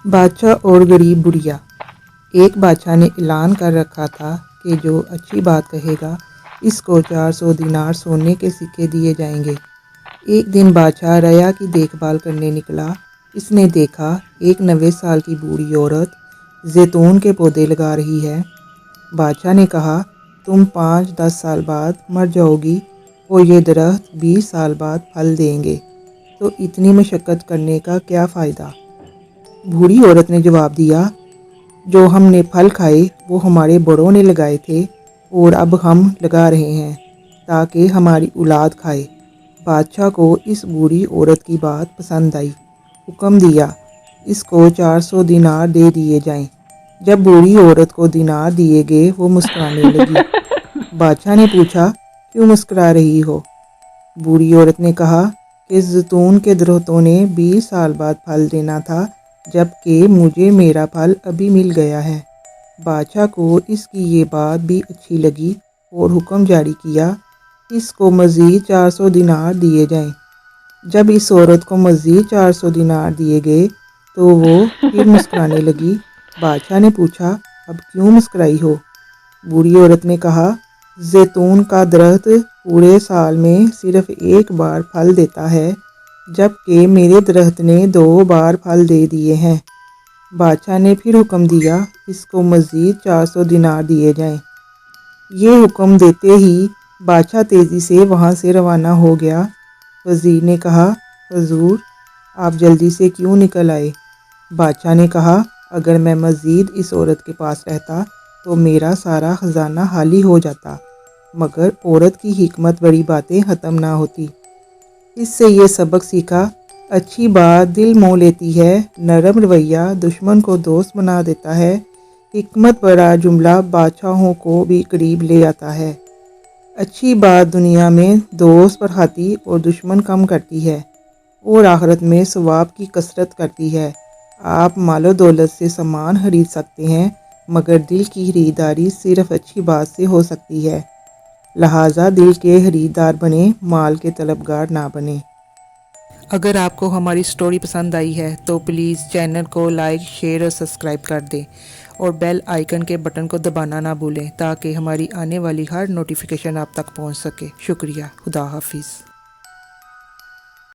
بادشاہ اور غریب بڑھیا۔ ایک بادشاہ نے اعلان کر رکھا تھا کہ جو اچھی بات کہے گا اس کو 400 دینار سونے کے سکے دیے جائیں گے۔ ایک دن بادشاہ رعایا کی دیکھ بھال کرنے نکلا۔ اس نے دیکھا ایک 90 سال کی بوڑھی عورت زیتون کے پودے لگا رہی ہے۔ بادشاہ نے کہا، تم 5-10 سال بعد مر جاؤ گی اور یہ درخت 20 سال بعد پھل دیں گے، تو اتنی مشقت کرنے کا کیا فائدہ؟ بوڑھی عورت نے جواب دیا، جو ہم نے پھل کھائے وہ ہمارے بڑوں نے لگائے تھے اور اب ہم لگا رہے ہیں تاکہ ہماری اولاد کھائے۔ بادشاہ کو اس بوڑھی عورت کی بات پسند آئی۔ حکم دیا، اس کو 400 دینار دے دیے جائیں۔ جب بوڑھی عورت کو دینار دیے گئے وہ مسکرانے لگی۔ بادشاہ نے پوچھا، کیوں مسکرا رہی ہو؟ بوڑھی عورت نے کہا کہ زیتون کے درختوں نے 20 سال بعد پھل دینا تھا، جبکہ مجھے میرا پھل ابھی مل گیا ہے۔ بادشاہ کو اس کی یہ بات بھی اچھی لگی اور حکم جاری کیا، اس کو مزید 400 دینار دیے جائیں۔ جب اس عورت کو مزید 400 دینار دیے گئے تو وہ پھر مسکرانے لگی۔ بادشاہ نے پوچھا، اب کیوں مسکرائی ہو؟ بوڑھی عورت نے کہا، زیتون کا درخت پورے سال میں صرف ایک بار پھل دیتا ہے، جبکہ میرے درخت نے 2 بار پھل دے دیے ہیں۔ بادشاہ نے پھر حکم دیا، اس کو مزید 400 دینار دیے جائیں۔ یہ حکم دیتے ہی بادشاہ تیزی سے وہاں سے روانہ ہو گیا۔ وزیر نے کہا، حضور، آپ جلدی سے کیوں نکل آئے؟ بادشاہ نے کہا، اگر میں مزید اس عورت کے پاس رہتا تو میرا سارا خزانہ خالی ہو جاتا، مگر عورت کی حکمت بڑی باتیں ختم نہ ہوتی۔ اس سے یہ سبق سیکھا، اچھی بات دل موہ لیتی ہے، نرم رویہ دشمن کو دوست بنا دیتا ہے، حکمت بھرا جملہ بادشاہوں کو بھی قریب لے آتا ہے۔ اچھی بات دنیا میں دوست بڑھاتی اور دشمن کم کرتی ہے، اور آخرت میں ثواب کی کثرت کرتی ہے۔ آپ مال و دولت سے سامان خرید سکتے ہیں، مگر دل کی خریداری صرف اچھی بات سے ہو سکتی ہے۔ لہٰذا دل کے خریدار بنیں، مال کے طلبگار نہ بنیں۔ اگر آپ کو ہماری سٹوری پسند آئی ہے تو پلیز چینل کو لائک، شیئر اور سبسکرائب کر دیں اور بیل آئیکن کے بٹن کو دبانا نہ بھولیں تاکہ ہماری آنے والی ہر نوٹیفیکیشن آپ تک پہنچ سکے۔ شکریہ۔ خدا حافظ۔